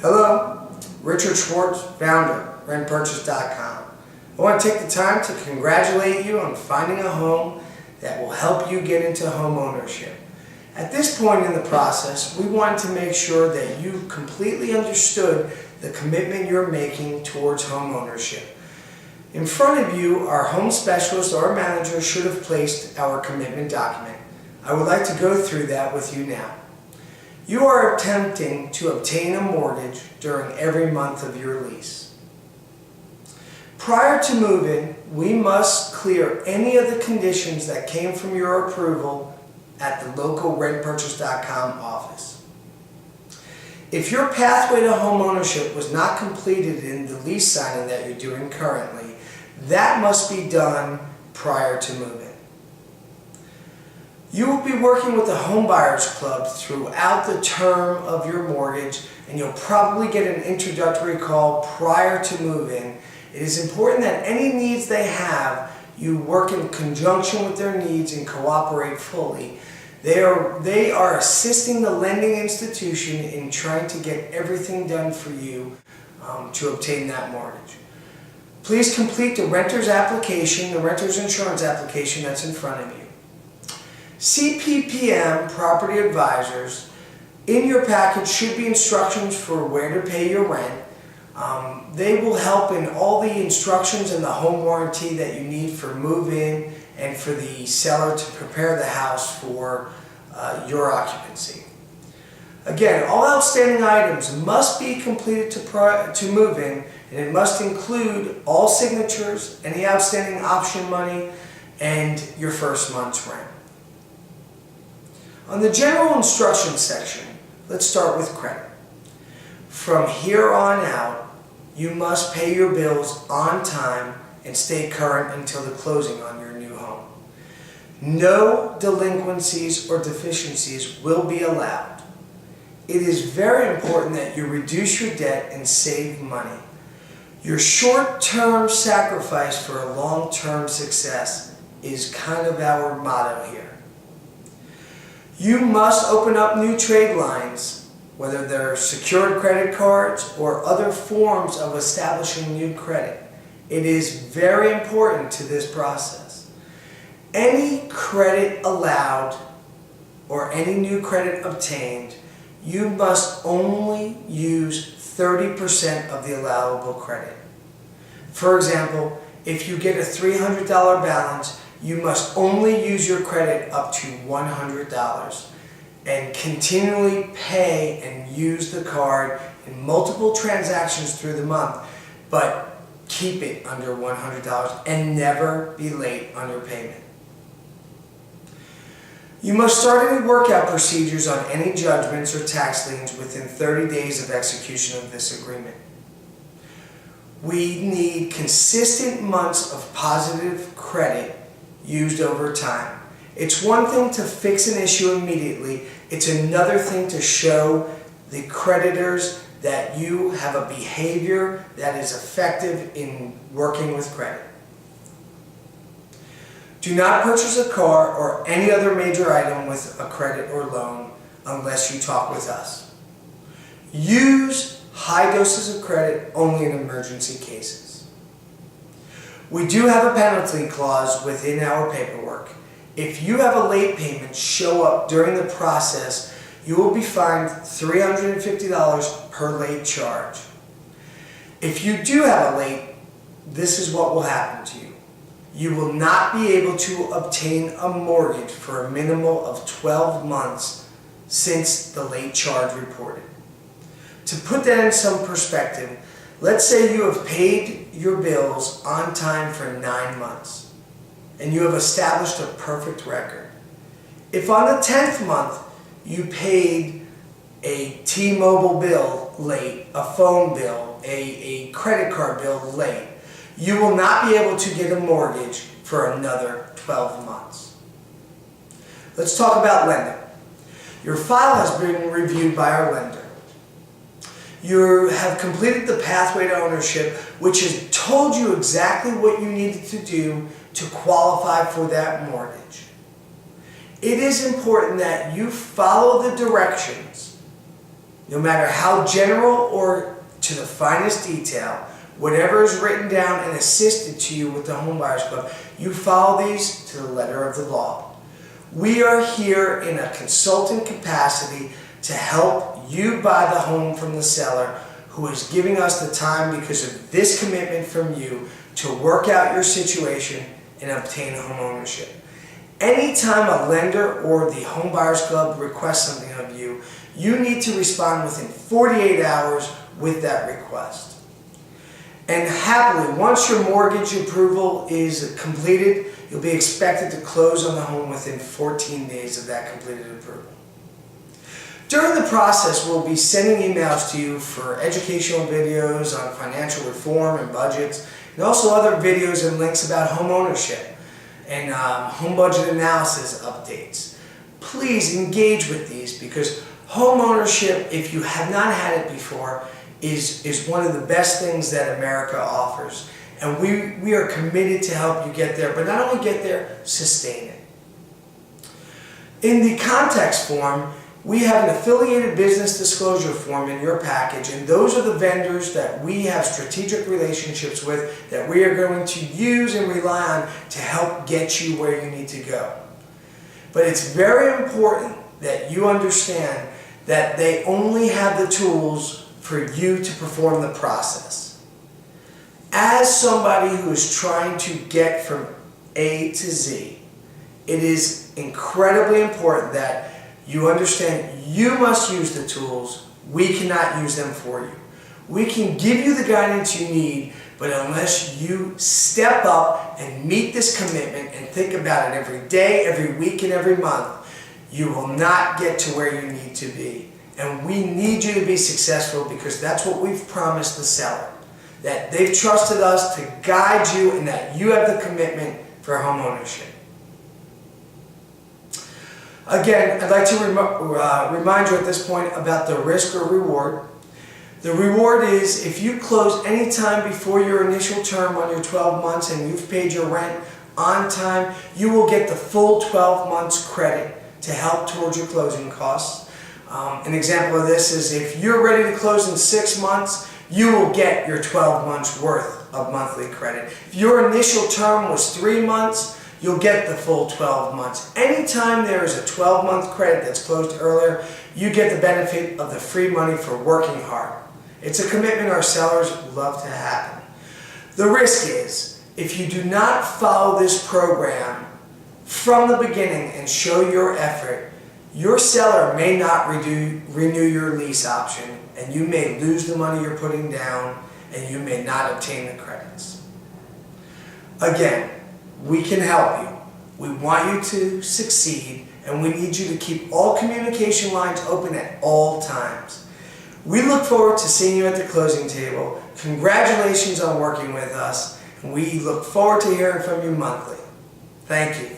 Hello, Richard Schwartz, founder, RentPurchase.com. I want to take the time to congratulate you on finding a home that will help you get into home ownership. At this point in the process, we wanted to make sure that you completely understood the commitment you're making towards home ownership. In front of you, our home specialist or manager should have placed our commitment document. I would like to go through that with you now. You are attempting to obtain a mortgage during every month of your lease. Prior to move-in, we must clear any of the conditions that came from your approval at the local RentPurchase.com office. If your pathway to home ownership was not completed in the lease signing that you're doing currently, that must be done prior to move-in. You will be working with the Home Buyers Club throughout the term of your mortgage, and you'll probably get an introductory call prior to move-in. It is important that any needs they have, you work in conjunction with their needs and cooperate fully. They are assisting the lending institution in trying to get everything done for you to obtain that mortgage. Please complete the renter's application, the renter's insurance application that's in front of you. CPPM Property Advisors, in your package should be instructions for where to pay your rent. They will help in all the instructions and the home warranty that you need for move-in and for the seller to prepare the house for your occupancy. Again, all outstanding items must be completed to move in, and it must include all signatures, any outstanding option money, and your first month's rent. On the general instructions section, let's start with credit. From here on out, you must pay your bills on time and stay current until the closing on your new home. No delinquencies or deficiencies will be allowed. It is very important that you reduce your debt and save money. Your short-term sacrifice for a long-term success is kind of our motto here. You must open up new trade lines, whether they're secured credit cards or other forms of establishing new credit. It is very important to this process. Any credit allowed or any new credit obtained, you must only use 30% of the allowable credit. For example, if you get a $300 balance, you must only use your credit up to $100 and continually pay and use the card in multiple transactions through the month, but keep it under $100 and never be late on your payment. You must start any workout procedures on any judgments or tax liens within 30 days of execution of this agreement. We need consistent months of positive credit used over time. It's one thing to fix an issue immediately. It's another thing to show the creditors that you have a behavior that is effective in working with credit. Do not purchase a car or any other major item with a credit or loan unless you talk with us. Use high doses of credit only in emergency cases. We do have a penalty clause within our paperwork. If you have a late payment show up during the process, you will be fined $350 per late charge. If you do have a late, this is what will happen to you. You will not be able to obtain a mortgage for a minimum of 12 months since the late charge reported. To put that in some perspective, let's say you have paid your bills on time for 9 months and you have established a perfect record. If on the 10th month you paid a T-Mobile bill late, a phone bill, a credit card bill late, you will not be able to get a mortgage for another 12 months. Let's talk about lending. Your file has been reviewed by our lender. You have completed the pathway to ownership, which has told you exactly what you needed to do to qualify for that mortgage. It is important that you follow the directions no matter how general or to the finest detail, whatever is written down and assisted to you with the Home Buyers Club, you follow these to the letter of the law. We are here in a consultant capacity to help you buy the home from the seller who is giving us the time because of this commitment from you to work out your situation and obtain home ownership. Anytime a lender or the Home Buyers Club requests something of you, you need to respond within 48 hours with that request. And happily, once your mortgage approval is completed, you'll be expected to close on the home within 14 days of that completed approval. During the process, we'll be sending emails to you for educational videos on financial reform and budgets, and also other videos and links about home ownership and home budget analysis updates. Please engage with these because home ownership, if you have not had it before, is one of the best things that America offers. And we are committed to help you get there, but not only get there, sustain it. In the context form, we have an affiliated business disclosure form in your package, and those are the vendors that we have strategic relationships with that we are going to use and rely on to help get you where you need to go. But it's very important that you understand that they only have the tools for you to perform the process. As somebody who is trying to get from A to Z, it is incredibly important that you understand you must use the tools. We cannot use them for you. We can give you the guidance you need, but unless you step up and meet this commitment and think about it every day, every week, and every month, you will not get to where you need to be. And we need you to be successful because that's what we've promised the seller. That they've trusted us to guide you and that you have the commitment for home ownership. Again, I'd like to remind you at this point about the risk or reward. The reward is if you close any time before your initial term on your 12 months and you've paid your rent on time, you will get the full 12 months credit to help towards your closing costs. An example of this is if you're ready to close in 6 months, you will get your 12 months worth of monthly credit. If your initial term was 3 months, you'll get the full 12 months. Anytime there is a 12-month credit that's closed earlier, you get the benefit of the free money for working hard. It's a commitment our sellers love to happen. The risk is, if you do not follow this program from the beginning and show your effort, your seller may not renew your lease option, and you may lose the money you're putting down, and you may not obtain the credits. Again, we can help you. We want you to succeed, and we need you to keep all communication lines open at all times. We look forward to seeing you at the closing table. Congratulations on working with us, and we look forward to hearing from you monthly. Thank you.